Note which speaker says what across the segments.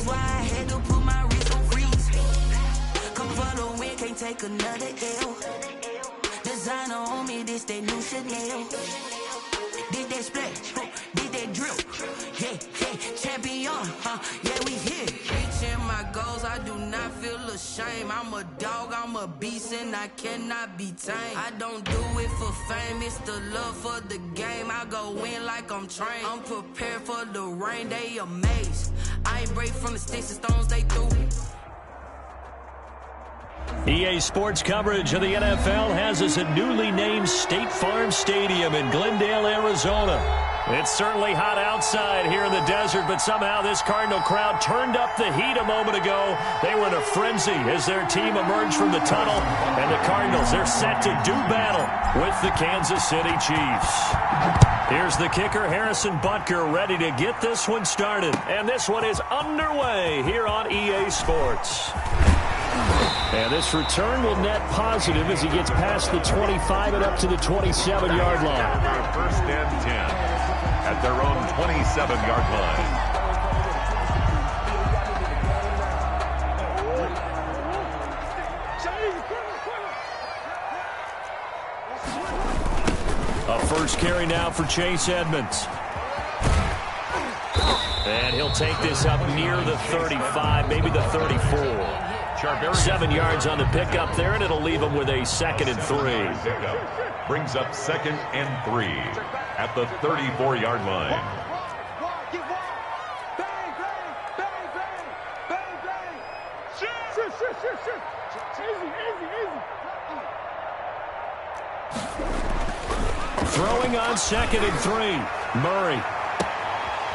Speaker 1: That's why I had to put my wrist on freeze. Come for the win, can't take another L. Designer on me, this that new Chanel. Did that splash, did that drip. Yeah, champion, yeah, we here. Reaching my goals, I do not feel ashamed. I'm a dog, I'm a beast, and I cannot be tamed. I don't do it for fame, it's the love for the game. I go in like I'm trained. I'm prepared for the rain, they amazed. I ain't break from the sticks and stones they threw.
Speaker 2: EA Sports coverage of the NFL has us at newly named State Farm Stadium in Glendale, Arizona. It's certainly hot outside here in the desert, but somehow this Cardinal crowd turned up the heat a moment ago. They were in a frenzy as their team emerged from the tunnel, and the Cardinals, they're set to do battle with the Kansas City Chiefs. Here's the kicker, Harrison Butker, ready to get this one started. And this one is underway here on EA Sports. And this return will net positive as he gets past the 25 and up to the 27-yard line.
Speaker 3: First and 10 at their own 27-yard line.
Speaker 2: A first carry now for Chase Edmonds. And he'll take this up near the 35, maybe the 34. 7 yards on the pickup there, and it'll leave him with a 2nd and 3.
Speaker 3: Brings up 2nd and 3 at the 34-yard line.
Speaker 2: Throwing on 2nd and 3. Murray.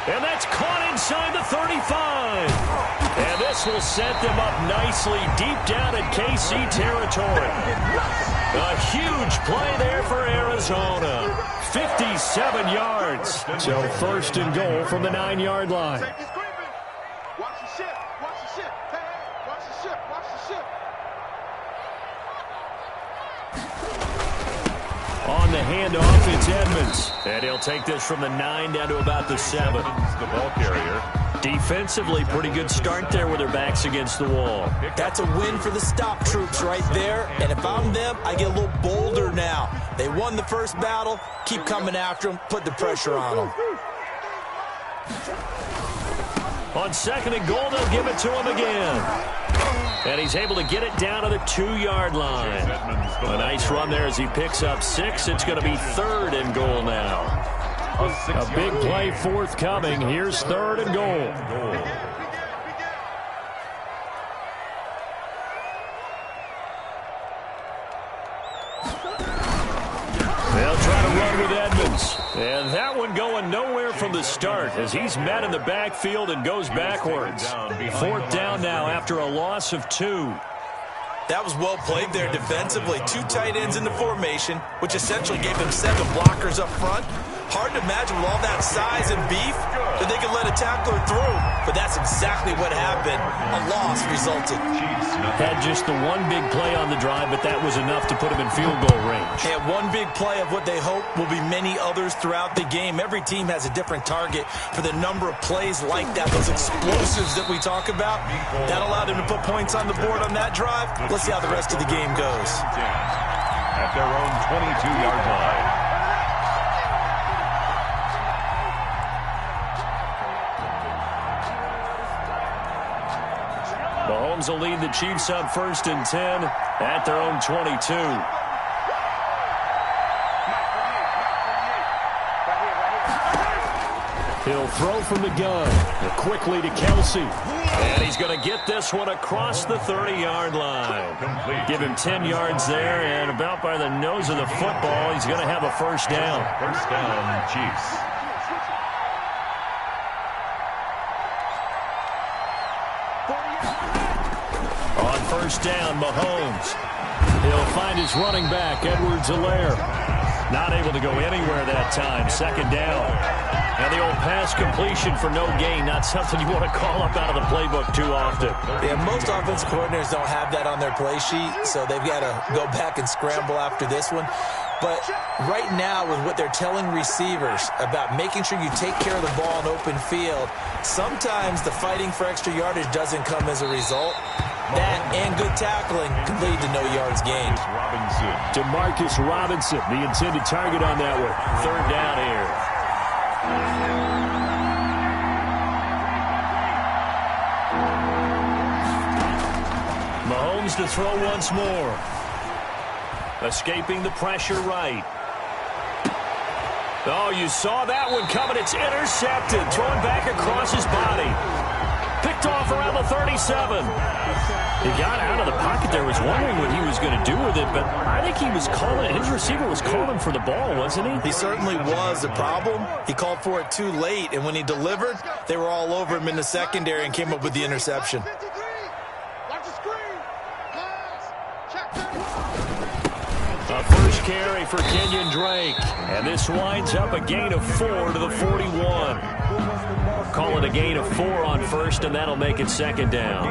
Speaker 2: And that's caught inside the 35. And this will set them up nicely deep down in KC territory. A huge play there for Arizona. 57 yards. So 1st and goal from the 9-yard line.
Speaker 4: Watch the ship. Watch the ship. Hey, watch the ship. Watch the ship.
Speaker 2: On the handoff, it's Edmonds. And he'll take this from the 9 down to about the 7.
Speaker 3: The ball carrier.
Speaker 2: Defensively, pretty good start there with their backs against the wall.
Speaker 5: That's a win for the stop troops right there. And if I'm them, I get a little bolder now. They won the first battle. Keep coming after them. Put the pressure on them.
Speaker 2: On 2nd and goal, they'll give it to him again. And he's able to get it down to the 2-yard line. A nice run there as he picks up 6. It's going to be 3rd and goal now. A big play forthcoming. Here's 3rd and goal. They'll try to run with Edmonds. And that one going nowhere from the start as he's met in the backfield and goes backwards. 4th down now after a loss of 2.
Speaker 5: That was well played there defensively. 2 tight ends in the formation, which essentially gave them 7 blockers up front. Hard to imagine with all that size and beef that they could let a tackler through. But that's exactly what happened. A loss resulted.
Speaker 2: Had just the one big play on the drive, but that was enough to put him in field goal range.
Speaker 5: And one big play of what they hope will be many others throughout the game. Every team has a different target for the number of plays like that. Those explosives that we talk about, that allowed them to put points on the board on that drive. Let's see how the rest of the game goes.
Speaker 3: At their own 22-yard line.
Speaker 2: Mahomes will lead the Chiefs up 1st and 10 at their own 22. He'll throw from the gun. Quickly to Kelsey. And he's going to get this one across the 30-yard line. Give him 10 yards there, and about by the nose of the football, he's going to have a 1st down.
Speaker 3: 1st down, Chiefs.
Speaker 2: On 1st down, Mahomes. He'll find his running back, Edwards-Helaire. Not able to go anywhere that time. 2nd down. And the old pass completion for no gain, not something you want to call up out of the playbook too often.
Speaker 5: Yeah, most offensive coordinators don't have that on their play sheet, so they've got to go back and scramble after this one. But right now, with what they're telling receivers about making sure you take care of the ball in open field, sometimes the fighting for extra yardage doesn't come as a result. That and good tackling can lead to no yards gained.
Speaker 2: Demarcus Robinson, the intended target on that one. Third down here. Mahomes to throw once more. Escaping the pressure right. Oh, you saw that one coming. It's intercepted. Thrown back across his body. Picked off around the 37. He got out of the pocket there. Was wondering what he was going to do with it, but I think he was calling. His receiver was calling for the ball, wasn't he?
Speaker 5: He certainly was. The problem, he called for it too late, and when he delivered, they were all over him in the secondary and came up with the interception.
Speaker 2: A first carry for Kenyon Drake. And this winds up a gain of 4 to the 41. Call it a gain of 4 on first, and that'll make it second down.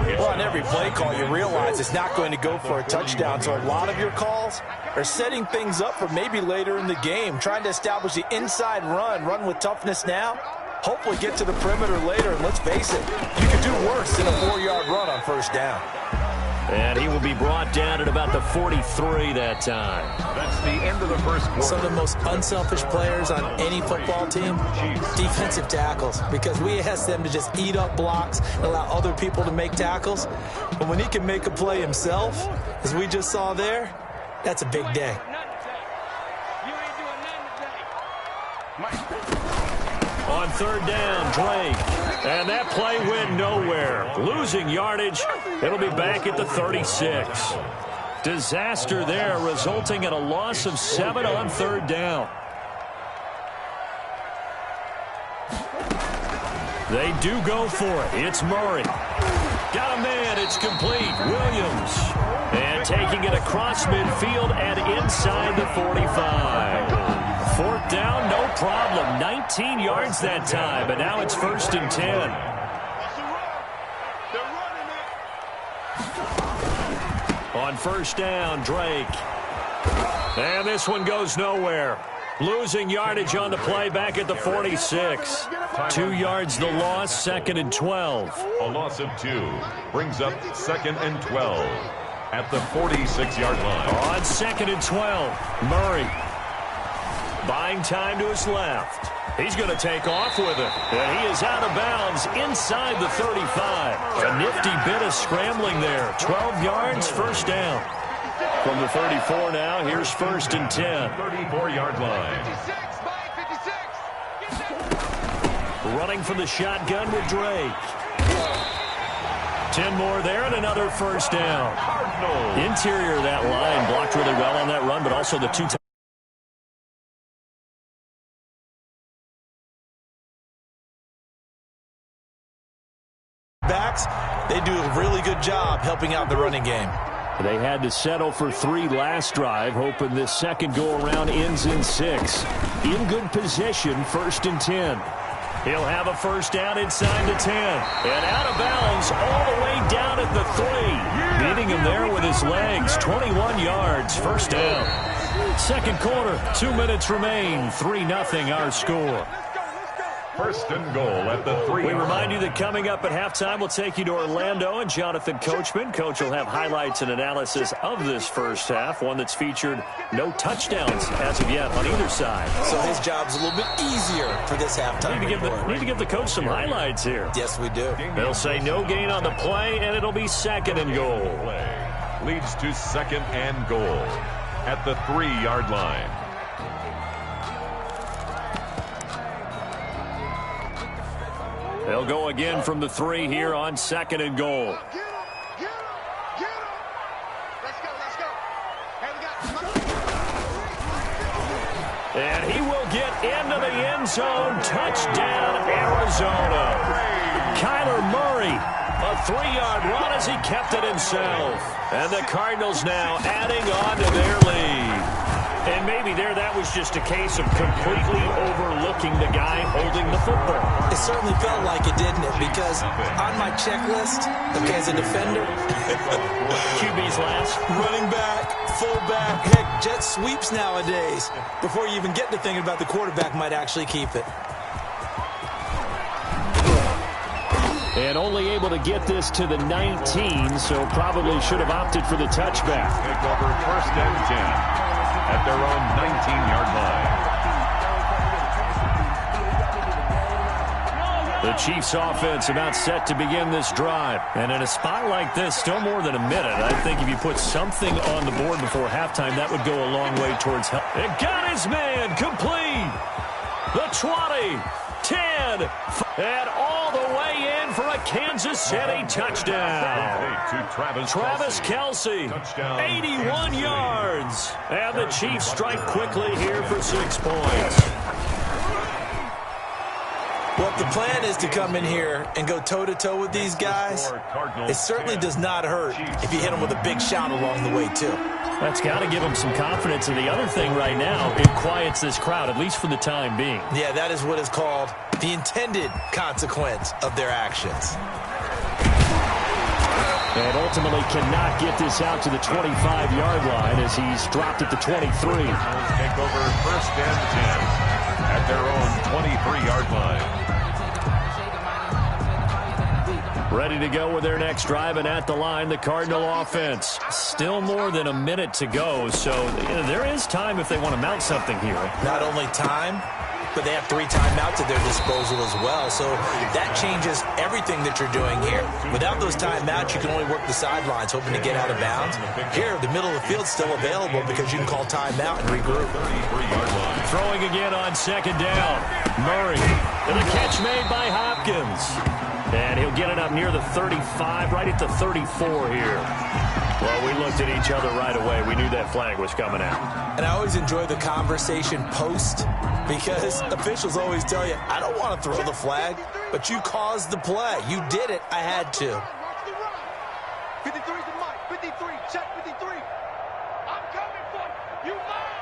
Speaker 5: Well, on every play call, you realize it's not going to go for a touchdown. So a lot of your calls are setting things up for maybe later in the game, trying to establish the inside run with toughness now. Hopefully get to the perimeter later, and let's face it, you could do worse than a 4-yard run on first down.
Speaker 2: And he will be brought down at about the 43 that time.
Speaker 3: That's the end of the first quarter.
Speaker 5: Some of the most unselfish players on any football team, defensive tackles, because we ask them to just eat up blocks and allow other people to make tackles. But when he can make a play himself, as we just saw there, that's a big day.
Speaker 2: On third down, Drake. And that play went nowhere. Losing yardage. It'll be back at the 36. Disaster there, resulting in a loss of 7 on third down. They do go for it. It's Murray. Got a man. It's complete. Williams. And taking it across midfield and inside the 45. Fourth down, no problem. 19 yards that time, and now it's first and 10. On first down, Drake. And this one goes nowhere. Losing yardage on the play back at the 46. 2 yards the loss, second and 12.
Speaker 3: A loss of 2 brings up second and 12 at the 46-yard line.
Speaker 2: On second and 12, Murray. Buying time to his left. He's going to take off with it. And he is out of bounds inside the 35. A nifty bit of scrambling there. 12 yards, first down. From the 34 now, here's first and 10.
Speaker 3: 34-yard line.
Speaker 2: Running from the shotgun with Drake. 10 more there and another first down. Interior of that line blocked really well on that run, but also the 2 times.
Speaker 5: They do a really good job helping out the running game.
Speaker 2: They had to settle for 3 last drive, hoping this second go-around ends in 6. In good position, first and 10. He'll have a first down inside the 10. And out of bounds all the way down at the 3. Beating him there with his legs. 21 yards, first down. Second quarter, 2 minutes remain. 3-0 our score.
Speaker 3: First and goal at the 3.
Speaker 2: We remind you that coming up at halftime, we'll take you to Orlando and Jonathan Coachman. Coach will have highlights and analysis of this first half, one that's featured no touchdowns as of yet on either side.
Speaker 5: So his job's a little bit easier for this halftime.
Speaker 2: Need to give the coach some highlights here.
Speaker 5: Yes, we do.
Speaker 2: They'll say no gain on the play, and it'll be second and goal.
Speaker 3: Leads to second and goal at the 3-yard line.
Speaker 2: They'll go again from the 3 here on second and goal.
Speaker 4: Let's go.
Speaker 2: And he will get into the end zone. Touchdown, Arizona. Kyler Murray, a 3-yard run as he kept it himself. And the Cardinals now adding on to their lead. And maybe that was just a case of completely overlooking the guy holding the football.
Speaker 5: It certainly felt like it, didn't it? Because on my checklist, okay, as a defender,
Speaker 2: QB's last.
Speaker 5: Running back, fullback, heck, jet sweeps nowadays. Before you even get to thinking about the quarterback might actually keep it.
Speaker 2: And only able to get this to the 19, so probably should have opted for the touchback.
Speaker 3: Take over 1st and 10 at their own 19-yard line.
Speaker 2: The Chiefs offense about set to begin this drive. And in a spot like this, still more than a minute, I think if you put something on the board before halftime, that would go a long way towards help. It got his man complete. The 20, 10, and all the way in for a Kansas City touchdown. Travis Kelce, 81 yards. And the Chiefs strike quickly here for 6 points.
Speaker 5: Well, if the plan is to come in here and go toe-to-toe with these guys, it certainly does not hurt if you hit them with a big shot along the way, too.
Speaker 2: That's got to give them some confidence. And the other thing right now, it quiets this crowd, at least for the time being.
Speaker 5: Yeah, that is what is called the intended consequence of their actions.
Speaker 2: And ultimately cannot get this out to the 25-yard line as he's dropped at the 23.
Speaker 3: Take over 1st and 10 at their own 23-yard line.
Speaker 2: Ready to go with their next drive, and at the line, the Cardinal offense. Still more than a minute to go, so there is time if they want to mount something here.
Speaker 5: Not only time, but they have 3 timeouts at their disposal as well, so that changes everything that you're doing here. Without those timeouts, you can only work the sidelines, hoping to get out of bounds. Here, the middle of the field's still available because you can call timeout and regroup.
Speaker 2: Throwing again on 2nd down. Murray, and a catch made by Hopkins. And he'll get it up near the 35, right at the 34 here. Well, we looked at each other right away. We knew that flag was coming out.
Speaker 5: And I always enjoy the conversation post because officials always tell you, I don't want to throw the flag, but you caused the play. You did it. I had to.
Speaker 4: 53 to Mike. 53. Check 53. I'm coming for you. You mine.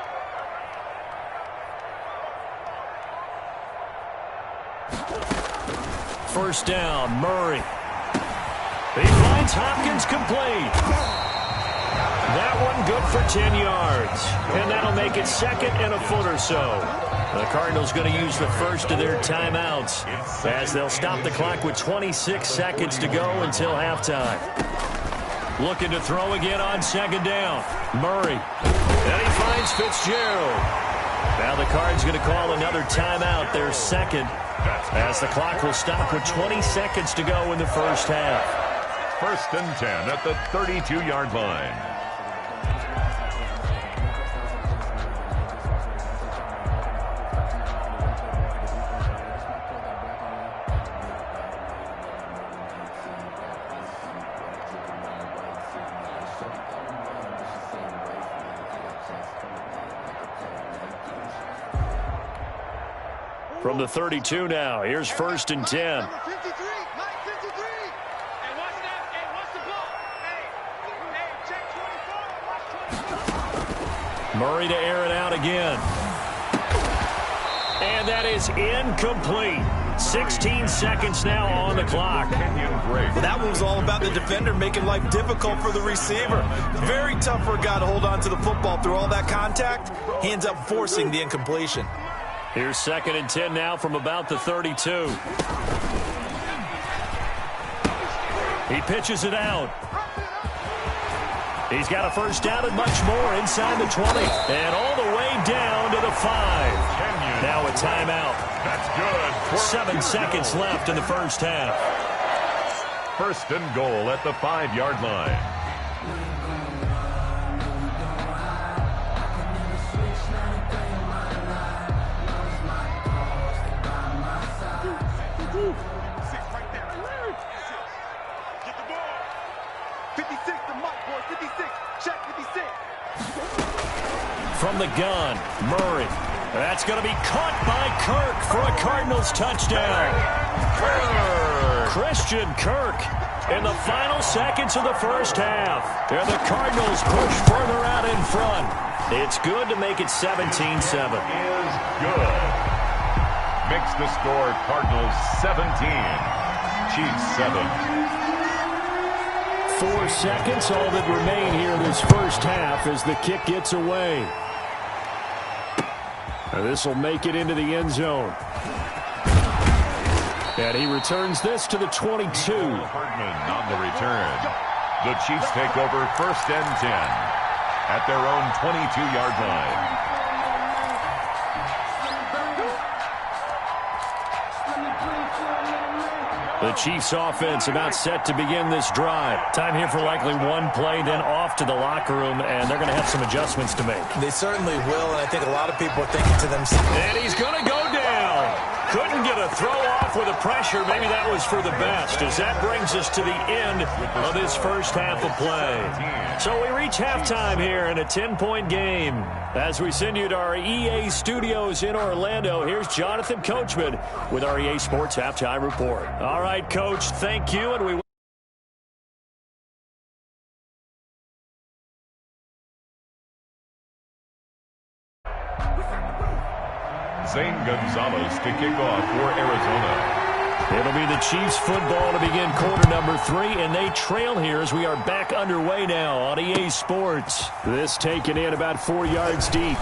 Speaker 2: First down, Murray. He finds Hopkins complete. That one good for 10 yards. And that'll make it 2nd and a foot or so. The Cardinals going to use the first of their timeouts as they'll stop the clock with 26 seconds to go until halftime. Looking to throw again on 2nd down. Murray. And he finds Fitzgerald. Now the Cards going to call another timeout, their 2nd, as the clock will stop with 20 seconds to go in the first half.
Speaker 3: 1st and 10 at the 32-yard line.
Speaker 2: From the 32 now, here's 1st and 10.
Speaker 4: Number 53. Mike 53. Hey, watch that. Hey, watch the ball. Hey, check 24. Watch 24.
Speaker 2: Murray to air it out again. And that is incomplete. 16 seconds now on the clock.
Speaker 5: Well, that one was all about the defender making life difficult for the receiver. Very tough for a guy to hold on to the football through all that contact. He ends up forcing the incompletion.
Speaker 2: Here's 2nd and 10 now from about the 32. He pitches it out. He's got a first down and much more inside the 20. And all the way down to the 5. Now a timeout.
Speaker 3: That's good.
Speaker 2: 7 seconds left in the first half.
Speaker 3: 1st and goal at the 5-yard line.
Speaker 2: From the gun, Murray. That's going to be caught by Kirk for a Cardinals touchdown. Christian Kirk in the final seconds of the first half. And the Cardinals push further out in front. It's good to make it 17-7.
Speaker 3: Is good. Makes the score Cardinals 17, Chiefs 7.
Speaker 2: 4 seconds, all that remain here this first half as the kick gets away. This will make it into the end zone. And he returns this to the 22.
Speaker 3: Hardman on the return. The Chiefs take over 1st and 10 at their own 22-yard line.
Speaker 2: The Chiefs offense about set to begin this drive. Time here for likely one play, then off to the locker room, and they're going to have some adjustments to make.
Speaker 5: They certainly will, and I think a lot of people are thinking to themselves.
Speaker 2: And he's going to go down. Couldn't get a throw off with the pressure. Maybe that was for the best, as that brings us to the end of this first half of play. So we reach halftime here in a 10-point game. As we send you to our EA studios in Orlando, here's Jonathan Coachman with our EA Sports Halftime Report. All right, Coach, thank you, and we
Speaker 3: Zane Gonzalez to kick off for Arizona.
Speaker 2: It'll be the Chiefs football to begin quarter number 3, and they trail here as we are back underway now on EA Sports. This taken in about 4 yards deep.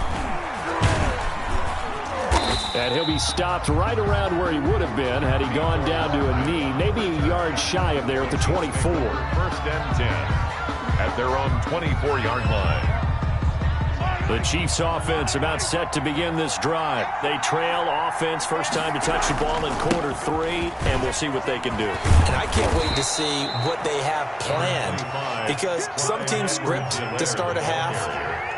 Speaker 2: And he'll be stopped right around where he would have been had he gone down to a knee, maybe a yard shy of there at the 24.
Speaker 3: 1st and 10 at their own 24-yard line.
Speaker 2: The Chiefs offense about set to begin this drive. They trail offense, first time to touch the ball in quarter 3, and we'll see what they can do.
Speaker 5: And I can't wait to see what they have planned, because some teams script to start a half.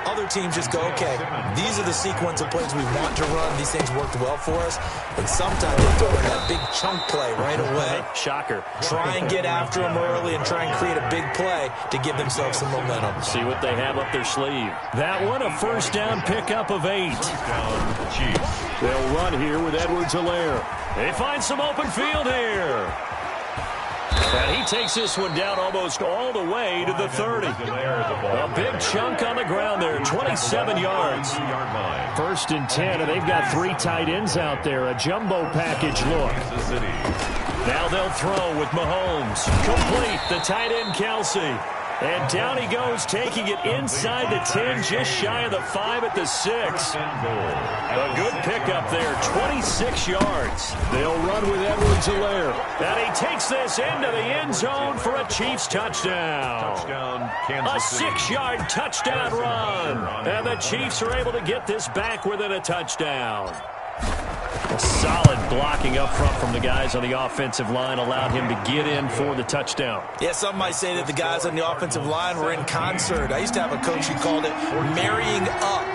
Speaker 5: Other teams just go, okay, these are the sequence of plays we want to run. These things worked well for us. And sometimes they throw in that big chunk play right away.
Speaker 2: Shocker.
Speaker 5: Try and get after them early and try and create a big play to give themselves some momentum.
Speaker 2: See what they have up their sleeve. That one, a first down pickup of 8.
Speaker 3: Down Chiefs.
Speaker 2: They'll run here with Edwards-Helaire. They find some open field here. And he takes this one down almost all the way to the 30. A big chunk on the ground there, 27 yards. 1st and 10, and they've got 3 tight ends out there, a jumbo package look. Now they'll throw with Mahomes. Complete, the tight end Kelsey. And down he goes, taking it inside the 10, just shy of the 5 at the 6. A good pickup there, 26 yards. They'll run with Edwards-Helaire. And he takes this into the end zone for a Chiefs touchdown. A 6-yard touchdown run. And the Chiefs are able to get this back within a touchdown. A solid blocking up front from the guys on the offensive line allowed him to get in for the touchdown.
Speaker 5: Yeah, some might say that the guys on the offensive line were in concert. I used to have a coach who called it marrying up,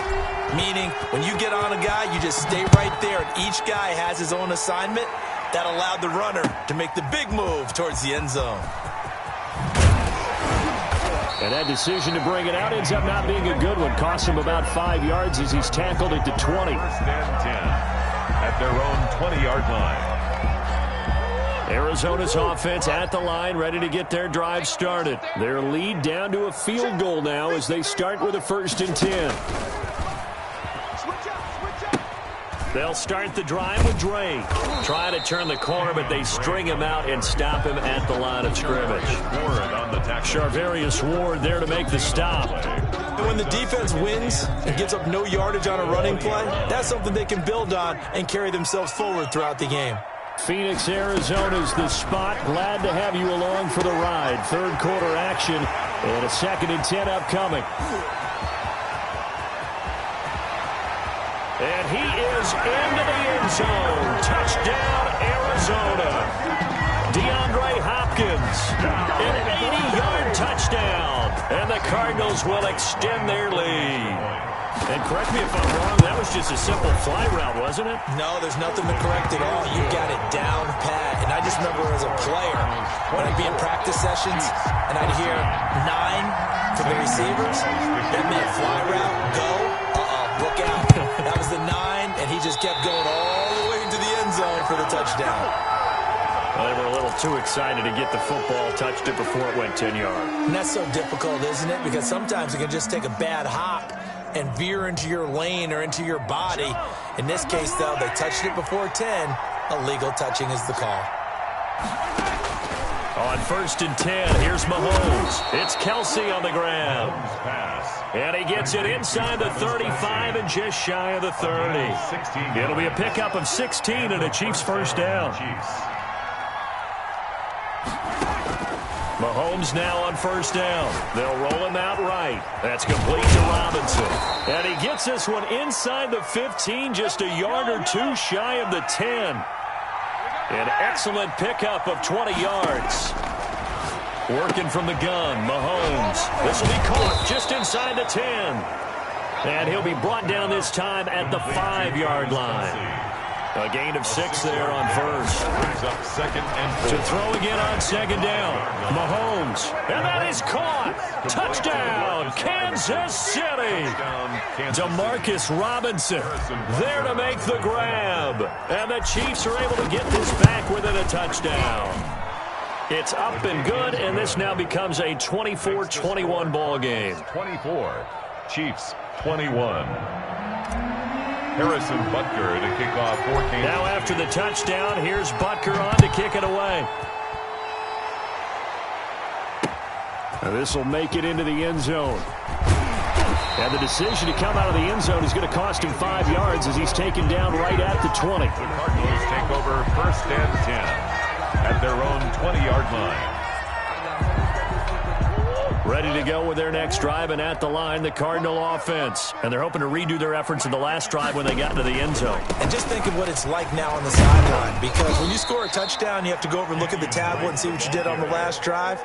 Speaker 5: meaning when you get on a guy, you just stay right there, and each guy has his own assignment. That allowed the runner to make the big move towards the end zone.
Speaker 2: And that decision to bring it out ends up not being a good one. Costs him about 5 yards as he's tackled at the 20.
Speaker 3: 1st and 10 at their own 20-yard line.
Speaker 2: Arizona's offense at the line, ready to get their drive started. Their lead down to a field goal now as they start with a 1st and 10. They'll start the drive with Drake. Try to turn the corner, but they string him out and stop him at the line of scrimmage. Charvarius Ward there to make the stop.
Speaker 5: When the defense wins and gives up no yardage on a running play, that's something they can build on and carry themselves forward throughout the game.
Speaker 2: Phoenix, Arizona's the spot. Glad to have you along for the ride. 3rd quarter action and a 2nd and 10 upcoming. And he is into the end zone. Touchdown, Arizona. DeAndre Hopkins, an 80-yard touchdown. And the Cardinals will extend their lead. And correct me if I'm wrong, that was just a simple fly route, wasn't it?
Speaker 5: No, there's nothing to correct at all. You got it down pat. And I just remember as a player, when I'd be in practice sessions, and I'd hear 9 for the receivers. That meant fly route, go, look out. That was the 9, and he just kept going all the way into the end zone for the touchdown.
Speaker 2: Well, they were a little little too excited to get the football, touched it before it went 10 yards.
Speaker 5: And that's so difficult, isn't it? Because sometimes it can just take a bad hop and veer into your lane or into your body. In this case, though, they touched it before 10. Illegal touching is the call.
Speaker 2: On 1st and 10, here's Mahomes. It's Kelsey on the ground. And he gets it inside the 35 and just shy of the 30. It'll be a pickup of 16 and a Chiefs first down. Mahomes now on 1st down. They'll roll him out right. That's complete to Robinson. And he gets this one inside the 15, just a yard or two shy of the 10. An excellent pickup of 20 yards. Working from the gun, Mahomes. This will be caught just inside the 10. And he'll be brought down this time at the 5-yard line. A gain of 6 there on 1st.
Speaker 3: Brings up 2nd and 4.
Speaker 2: To throw again on 2nd down. Mahomes. And that is caught. Touchdown, Kansas City. Demarcus Robinson there to make the grab. And the Chiefs are able to get this back within a touchdown. It's up and good, and this now becomes a 24-21 ball game.
Speaker 3: 24, Chiefs 21. Harrison Butker to kick off for Kansas.
Speaker 2: Now after the touchdown, here's Butker on to kick it away. Now this will make it into the end zone. And the decision to come out of the end zone is going to cost him 5 yards as he's taken down right at the 20.
Speaker 3: The Cardinals take over 1st and 10 at their own 20-yard line.
Speaker 2: Ready to go with their next drive, and at the line, the Cardinal offense. And they're hoping to redo their efforts in the last drive when they got into the end zone.
Speaker 5: And just think of what it's like now on the sideline, because when you score a touchdown, you have to go over and look at the tablet and see what you did on the last drive.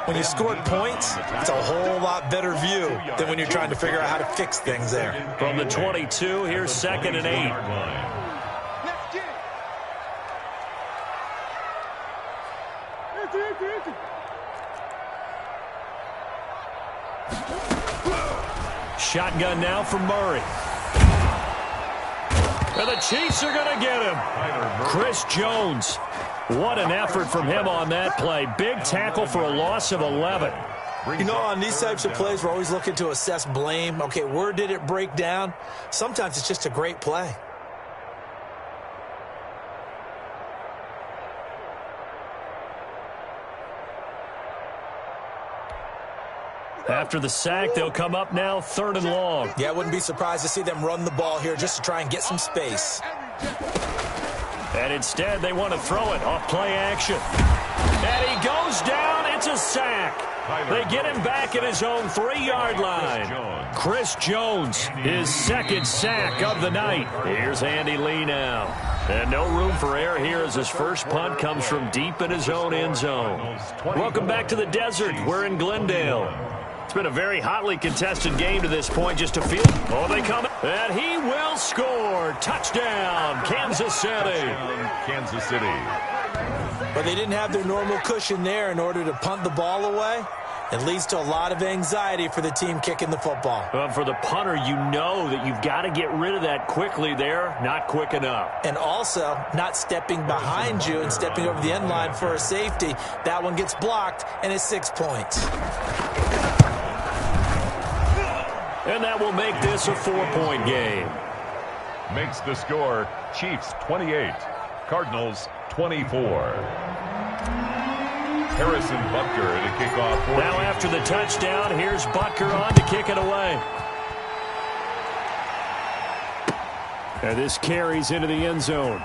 Speaker 5: When you scored points, it's a whole lot better view than when you're trying to figure out how to fix things there.
Speaker 2: From the 22, here's 2nd and 8. Shotgun now from Murray. And the Chiefs are going to get him. Chris Jones. What an effort from him on that play. Big tackle for a loss of 11.
Speaker 5: You know, on these types of plays, we're always looking to assess blame. Okay, where did it break down? Sometimes it's just a great play.
Speaker 2: After the sack, they'll come up now 3rd and long.
Speaker 5: Yeah, I wouldn't be surprised to see them run the ball here just to try and get some space.
Speaker 2: And instead, they want to throw it off play action. And he goes down. It's a sack. They get him back at his own 3-yard line. Chris Jones, his 2nd sack of the night. Here's Andy Lee now. And no room for error here as his first punt comes from deep in his own end zone. Welcome back to the desert. We're in Glendale. It's been a very hotly contested game to this point. Just a field. Oh, they come. And he will score. Touchdown, Kansas City.
Speaker 3: Kansas City.
Speaker 5: But they didn't have their normal cushion there in order to punt the ball away. It leads to a lot of anxiety for the team kicking the football.
Speaker 2: For the punter, you know that you've got to get rid of that quickly there. Not quick enough.
Speaker 5: And also, not stepping behind you and stepping over the end line for a safety. That one gets blocked, and it's 6 points.
Speaker 2: And that will make this a 4-point game.
Speaker 3: Makes the score Chiefs 28, Cardinals 24. Harrison Butker to kick off.
Speaker 2: Now after the touchdown, here's Butker on to kick it away. And this carries into the end zone.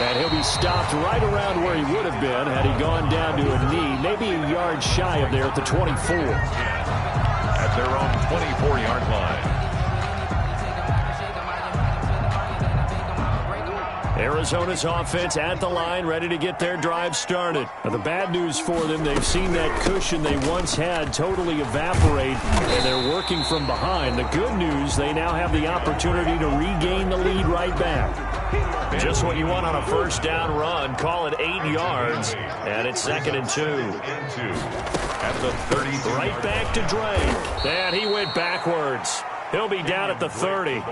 Speaker 2: And he'll be stopped right around where he would have been had he gone down to a knee, maybe a yard shy of there at the 24.
Speaker 3: At their own 24-yard line.
Speaker 2: Arizona's offense at the line, ready to get their drive started. Now, the bad news for them, they've seen that cushion they once had totally evaporate, and they're working from behind. The good news, they now have the opportunity to regain the lead right back. Just what you want on a first down run. Call it 8 yards, and it's 2nd and 2.
Speaker 3: At the 30.
Speaker 2: Right back to Drake. And he went backwards. He'll be down at the 30.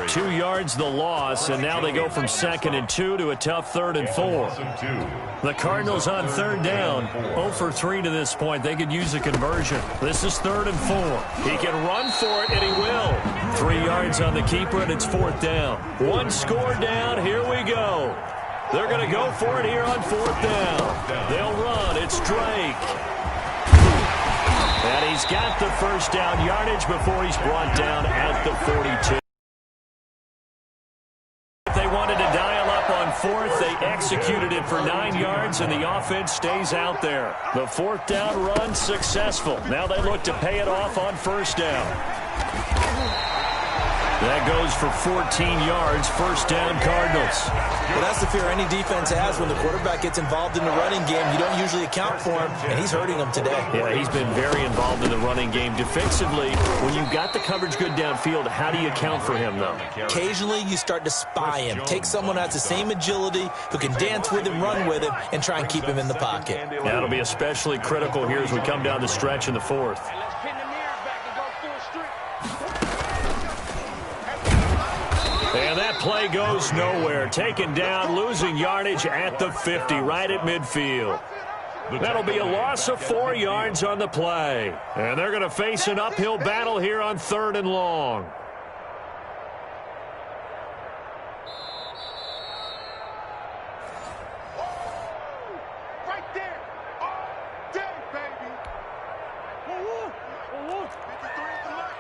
Speaker 2: 2 yards the loss, and now they go from 2nd and 2 to a tough 3rd and 4. The Cardinals on 3rd down, 0 for 3 to this point. They could use a conversion. This is 3rd and 4. He can run for it, and he will. 3 yards on the keeper, and it's 4th down. 1 score down. Here we go. They're going to go for it here on 4th down. They'll run. It's Drake. And he's got the first down yardage before he's brought down at the 42. If they wanted to dial up on 4th, they executed it for 9 yards, and the offense stays out there. The 4th down run successful. Now they look to pay it off on 1st down. That goes for 14 yards, 1st down Cardinals.
Speaker 5: Well, that's the fear any defense has when the quarterback gets involved in the running game. You don't usually account for him, and he's hurting them today.
Speaker 2: Yeah, he's been very involved in the running game. Defensively, when you've got the coverage good downfield, how do you account for him, though?
Speaker 5: Occasionally, you start to spy him. Take someone who has the same agility, who can dance with him, run with him, and try and keep him in the pocket.
Speaker 2: That'll be especially critical here as we come down the stretch in the 4th. And that play goes nowhere. Taken down, losing yardage at the 50, right at midfield. That'll be a loss of 4 yards on the play. And they're going to face an uphill battle here on 3rd and long.
Speaker 4: Right there. All day, baby. Woo-woo. 53 is the mic.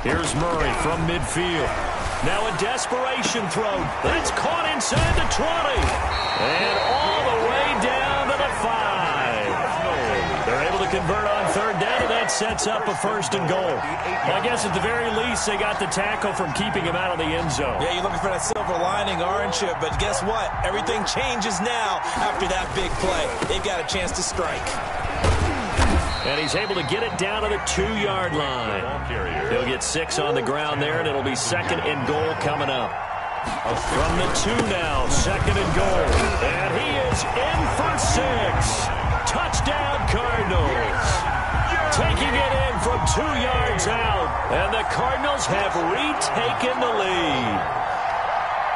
Speaker 2: Here's Murray from midfield. Now a desperation throw. That's caught inside the 20. And all the way down to the 5. They're able to convert on 3rd down, and that sets up a 1st and goal. I guess at the very least, they got the tackle from keeping him out of the end zone.
Speaker 5: Yeah, you're looking for that silver lining, aren't you? But guess what? Everything changes now after that big play. They've got a chance to strike.
Speaker 2: And he's able to get it down to the 2-yard line. He'll get 6 on the ground there, and it'll be 2nd and goal coming up. From the 2 now, 2nd and goal. And he is in for 6. Touchdown, Cardinals. Taking it in from 2 yards out. And the Cardinals have retaken the lead.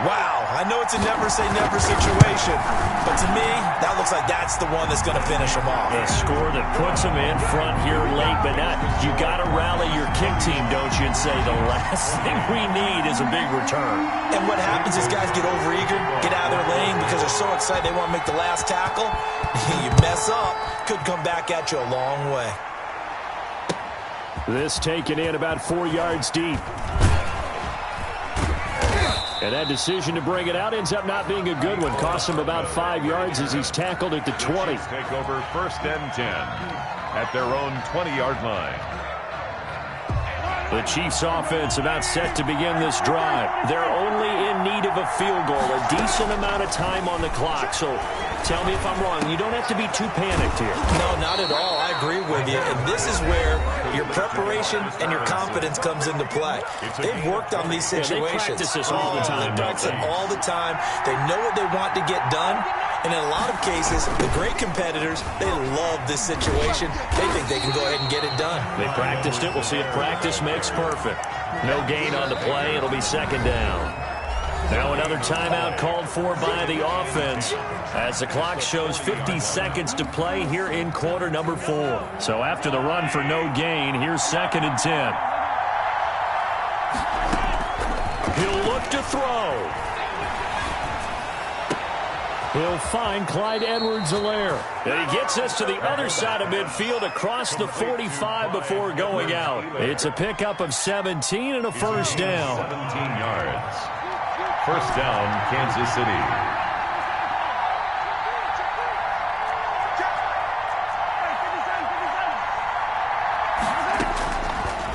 Speaker 5: Wow, I know it's a never-say-never situation, but to me, that looks like that's the one that's going to finish them off.
Speaker 2: A score that puts them in front here late, but not. You got to rally your kick team, don't you, and say the last thing we need is a big return.
Speaker 5: And what happens is guys get overeager, get out of their lane because they're so excited they want to make the last tackle. You mess up, could come back at you a long way.
Speaker 2: This taken in about 4 yards deep. And that decision to bring it out ends up not being a good one. Costs him about 5 yards as he's tackled at the 20.
Speaker 3: Take over 1st and 10 at their own 20-yard line.
Speaker 2: The Chiefs offense about set to begin this drive. They're only in need of a field goal, a decent amount of time on the clock. So tell me if I'm wrong. You don't have to be too panicked here.
Speaker 5: No, not at all. I agree with you. And this is where your preparation and your confidence comes into play. They've worked on these situations.
Speaker 2: They practice this all the time.
Speaker 5: They practice it all the time. They know what they want to get done. And in a lot of cases, the great competitors, they love this situation. They think they can go ahead and get it done.
Speaker 2: They practiced it. We'll see if practice makes perfect. No gain on the play. It'll be 2nd down. Now another timeout called for by the offense as the clock shows 50 seconds to play here in quarter number 4. So after the run for no gain, here's 2nd and 10. He'll look to throw. He'll find Clyde Edwards-Helaire. And he gets us to the other side of midfield across the 45 before going out. It's a pickup of 17 and a 1st down.
Speaker 3: 17 yards. 1st down, Kansas City.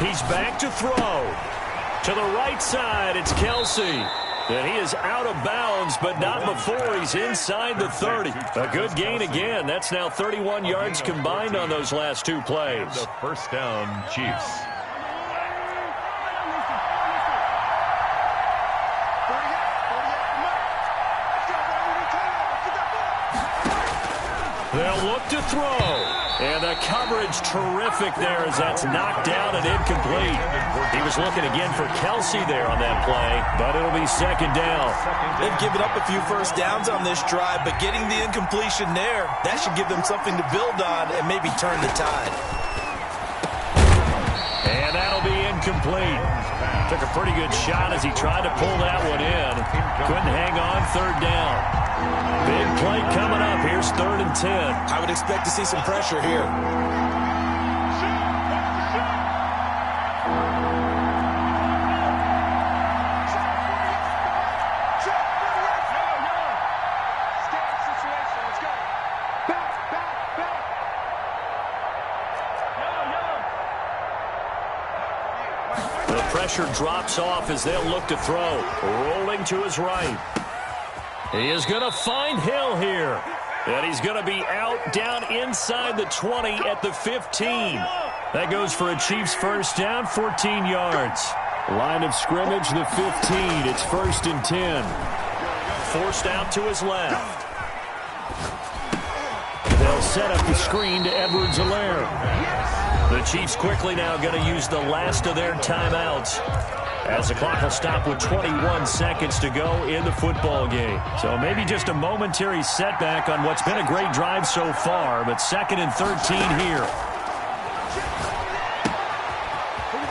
Speaker 2: He's back to throw. To the right side, it's Kelsey. And he is out of bounds, but not before he's inside the 30. A good gain again. That's now 31 yards combined on those last 2 plays.
Speaker 3: The 1st down, Chiefs.
Speaker 2: They'll look to throw. And the coverage terrific there as that's knocked down and incomplete. He was looking again for Kelsey there on that play, but it'll be second down.
Speaker 5: They've given up a few first downs on this drive, but getting the incompletion there, that should give them something to build on and maybe turn the tide.
Speaker 2: And that'll be incomplete. Took a pretty good shot as he tried to pull that one in. Couldn't hang on, third down. Big play coming up. Here's 3rd and 10.
Speaker 5: I would expect to see some pressure here.
Speaker 2: The pressure drops off as they'll look to throw. Rolling to his right. He is going to find Hill here. And he's going to be out down inside the 20 at the 15. That goes for a Chiefs first down, 14 yards. Line of scrimmage, the 15. It's 1st and 10. Forced out to his left. They'll set up the screen to Edwards-Helaire. The Chiefs quickly now going to use the last of their timeouts, as the clock will stop with 21 seconds to go in the football game. So maybe just a momentary setback on what's been a great drive so far, but 2nd and 13 here.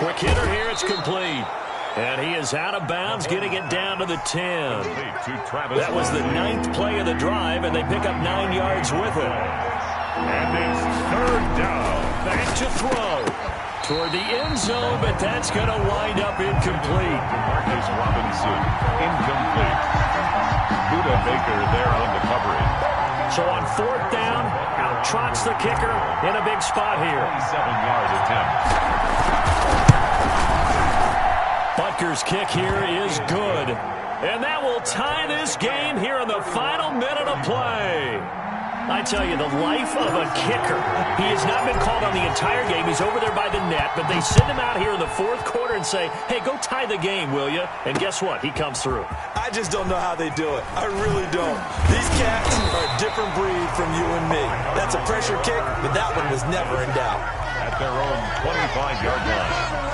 Speaker 2: Quick hitter here, it's complete. And he is out of bounds, getting it down to the 10. That was the 9th play of the drive, and they pick up 9 yards with it.
Speaker 3: And it's 3rd down.
Speaker 2: Back to throw. Toward the end zone, but that's going to wind up incomplete.
Speaker 3: Marcus Robinson, incomplete. Buda Baker there on the coverage.
Speaker 2: So on 4th down, out trots the kicker in a big spot here.
Speaker 3: 7-yard attempt.
Speaker 2: Butker's kick here is good. And that will tie this game here in the final minute of play. I tell you, the life of a kicker. He has not been called on the entire game. He's over there by the net, but they send him out here in the 4th quarter and say, hey, go tie the game, will you? And guess what? He comes through.
Speaker 5: I just don't know how they do it. I really don't. These cats are a different breed from you and me. That's a pressure kick, but that one was never in doubt.
Speaker 3: At their own 25-yard line.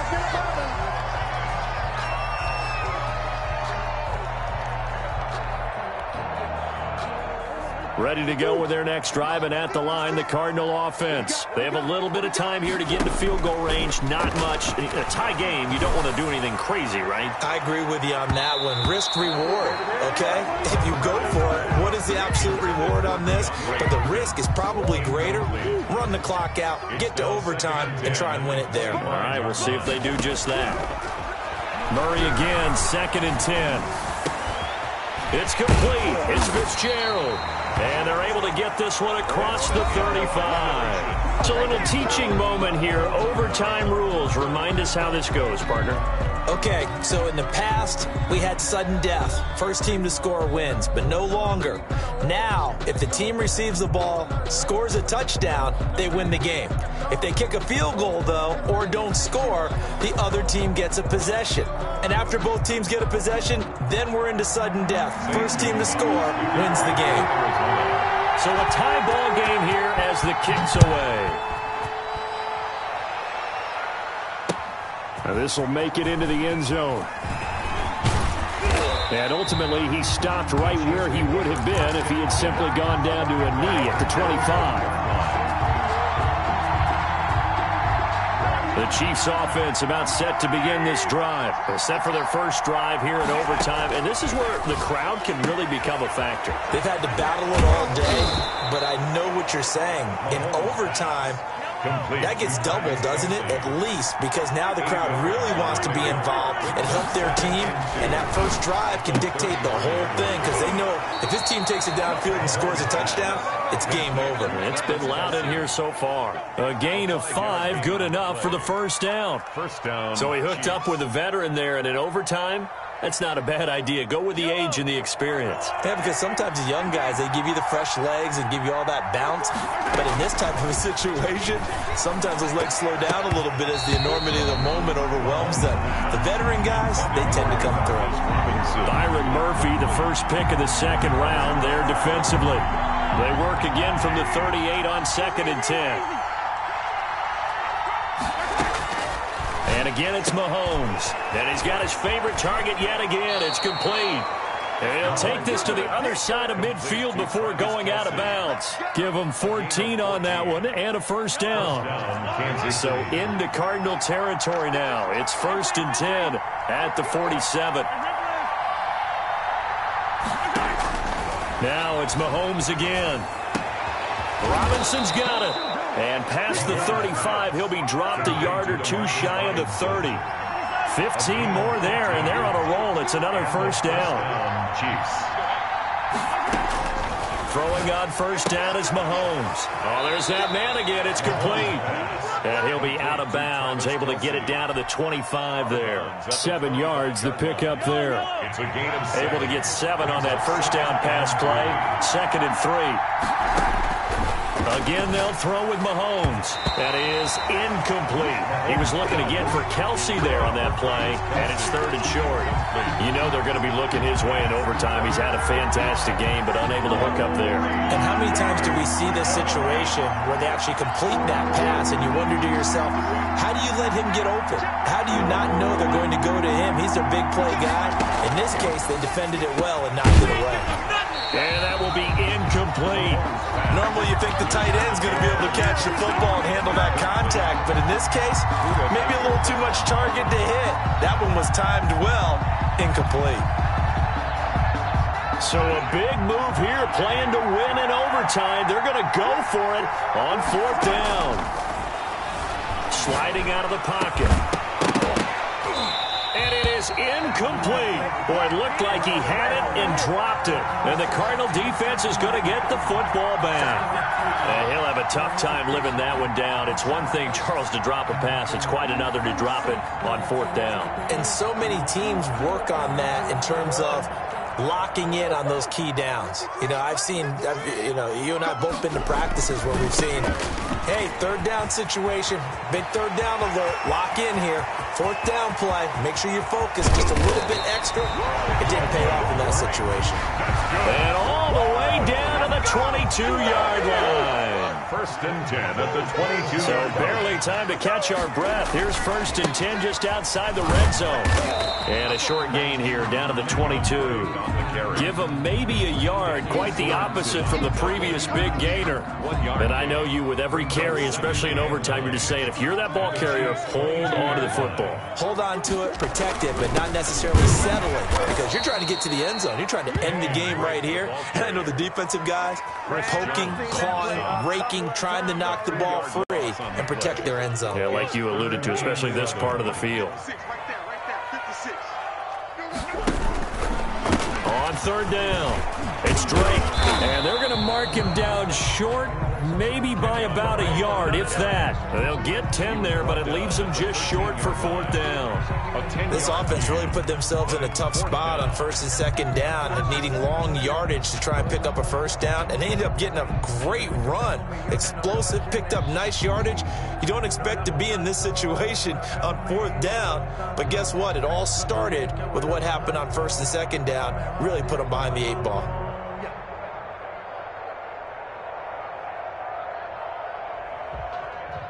Speaker 2: Ready to go with their next drive, and at the line, the Cardinal offense. They have a little bit of time here to get into field goal range, not much. In a tie game, you don't want to do anything crazy, right?
Speaker 5: I agree with you on that one. Risk reward, okay? If you go for it, what is the absolute reward on this? But the risk is probably greater. Run the clock out, get to overtime, and try and win it there.
Speaker 2: All right, we'll see if they do just that. Murray again, 2nd and 10. It's complete. It's Fitzgerald. And they're able to get this one across the 35. It's a little teaching moment here. Overtime rules. Remind us how this goes, partner.
Speaker 5: Okay, so in the past, we had sudden death. First team to score wins, but no longer. Now, if the team receives the ball, scores a touchdown, they win the game. If they kick a field goal, though, or don't score, the other team gets a possession. And after both teams get a possession, then we're into sudden death. First team to score wins the game.
Speaker 2: So a tie ball game here as the kick's away. This will make it into the end zone. And ultimately, he stopped right where he would have been if he had simply gone down to a knee at the 25. The Chiefs offense about set to begin this drive. They're set for their first drive here in overtime, and this is where the crowd can really become a factor.
Speaker 5: They've had to battle it all day, but I know what you're saying. In overtime, that gets doubled, doesn't it? At least, because now the crowd really wants to be involved and help their team, and that first drive can dictate the whole thing because they know if this team takes it downfield and scores a touchdown, it's game over.
Speaker 2: It's been loud in here so far. A gain of 5, good enough for the first down.
Speaker 3: First down.
Speaker 2: So he hooked up with a veteran there, and in overtime, that's not a bad idea. Go with the age and the experience.
Speaker 5: Yeah, because sometimes the young guys, they give you the fresh legs and give you all that bounce. But in this type of a situation, sometimes those legs slow down a little bit as the enormity of the moment overwhelms them. The veteran guys, they tend to come through.
Speaker 2: Byron Murphy, the first pick of the second round there defensively. They work again from the 38 on 2nd and 10. And again, it's Mahomes. And he's got his favorite target yet again. It's complete. And he'll take this to the other side of midfield before going out of bounds. Give him 14 on that one and a first down. So into Cardinal territory now. It's 1st and 10 at the 47. Now it's Mahomes again. Robinson's got it. And past the 35, he'll be dropped a yard or two shy of the 30. 15 more there, and they're on a roll. It's another first down.
Speaker 3: Chiefs.
Speaker 2: Throwing on first down is Mahomes. Oh, there's that man again. It's complete. And he'll be out of bounds, able to get it down to the 25 there. 7 yards, the pickup there.
Speaker 3: It's a gain of 6.
Speaker 2: Able to get 7 on that first down pass play. 2nd and 3. Again, they'll throw with Mahomes. That is incomplete. He was looking again for Kelsey there on that play, and it's 3rd and short. You know they're going to be looking his way in overtime. He's had a fantastic game, but unable to hook up there.
Speaker 5: And how many times do we see this situation where they actually complete that pass, and you wonder to yourself, how do you let him get open? How do you not know they're going to go to him? He's their big play guy. In this case, they defended it well and knocked it away.
Speaker 2: And that will be incomplete.
Speaker 5: Normally you think the tight end's going to be able to catch the football and handle that contact, but in this case, maybe a little too much target to hit. That one was timed well, incomplete.
Speaker 2: So a big move here, playing to win in overtime. They're going to go for it on 4th down. Sliding out of the pocket. And it is incomplete. Boy, it looked like he had it and dropped it. And the Cardinal defense is going to get the football back. And he'll have a tough time living that one down. It's one thing, Charles, to drop a pass. It's quite another to drop it on 4th down.
Speaker 5: And so many teams work on that in terms of locking in on those key downs. You know, you and I both been to practices where we've seen, hey, 3rd down situation, big 3rd down alert, lock in here, 4th down play, make sure you're focused just a little bit extra. It didn't pay off in that situation.
Speaker 2: And all the way down to the 22-yard line.
Speaker 3: 1st and 10 at the 22.
Speaker 2: So barely time to catch our breath. Here's 1st and 10 just outside the red zone. And a short gain here down to the 22. Give them maybe a yard, quite the opposite from the previous big gainer. And I know you, with every carry, especially in overtime, you're just saying, if you're that ball carrier, hold on to the football.
Speaker 5: Hold on to it, protect it, but not necessarily settle it, because you're trying to get to the end zone. You're trying to end the game right here. And I know the defensive guys poking, clawing, raking, trying to knock the ball free and protect their end zone.
Speaker 2: Yeah, like you alluded to, especially this part of the field. On 3rd down, it's Drake, and they're going to mark him down short, maybe by about a yard, if that. They'll get 10 there, but it leaves them just short for 4th down.
Speaker 5: This offense really put themselves in a tough spot on 1st and 2nd down and needing long yardage to try and pick up a first down, and they ended up getting a great run. Explosive, picked up nice yardage. You don't expect to be in this situation on 4th down, but guess what? It all started with what happened on 1st and 2nd down. Really put them behind the 8 ball.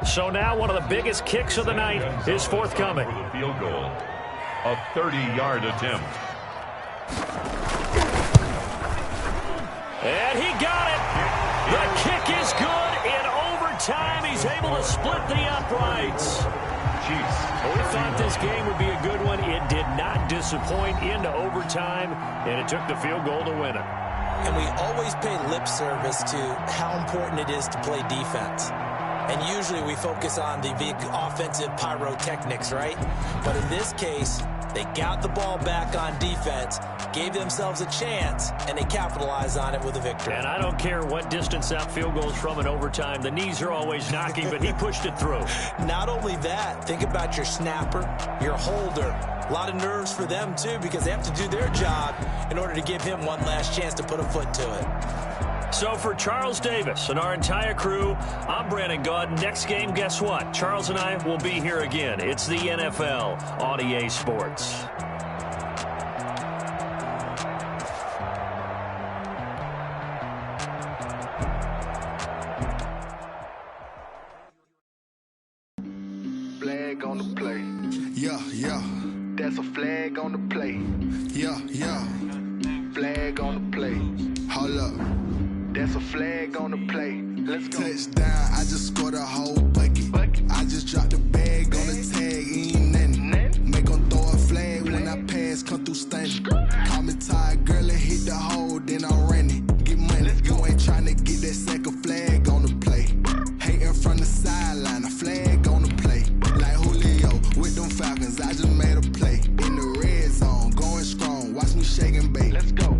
Speaker 2: So now one of the biggest kicks of the night is forthcoming.
Speaker 3: Field goal. A 30-yard attempt.
Speaker 2: And he got it. The kick is good. In overtime, he's able to split the uprights.
Speaker 3: Chiefs.
Speaker 2: We thought this game would be a good one. It did not disappoint into overtime, and it took the field goal to win it.
Speaker 5: And we always pay lip service to how important it is to play defense. And usually we focus on the big offensive pyrotechnics, right? But in this case, they got the ball back on defense, gave themselves a chance, and they capitalized on it with a victory.
Speaker 2: And I don't care what distance out field goals from in overtime. The knees are always knocking, but he pushed it through.
Speaker 5: Not only that, think about your snapper, your holder. A lot of nerves for them, too, because they have to do their job in order to give him one last chance to put a foot to it.
Speaker 2: So for Charles Davis and our entire crew, I'm Brandon Gaud. Next game, guess what? Charles and I will be here again. It's the NFL on EA Sports.
Speaker 6: That's a flag on the play.
Speaker 7: Yeah, yeah.
Speaker 6: Flag on the play.
Speaker 7: Hold up.
Speaker 6: That's a flag on the play. Let's go.
Speaker 7: Touchdown, I just scored a whole bucket. I just dropped the bag on the tag, ain't nothing. Make them throw a flag when I pass, come through stunning. Call me tired, girl, and hit the hole, then I'm running. Get money, you ain't tryna get that second flag on the play. Hating from the sideline, a flag on the play. Like Julio with them Falcons, I just made a play. In the red zone, going strong, watch me shake and bake.
Speaker 6: Let's go.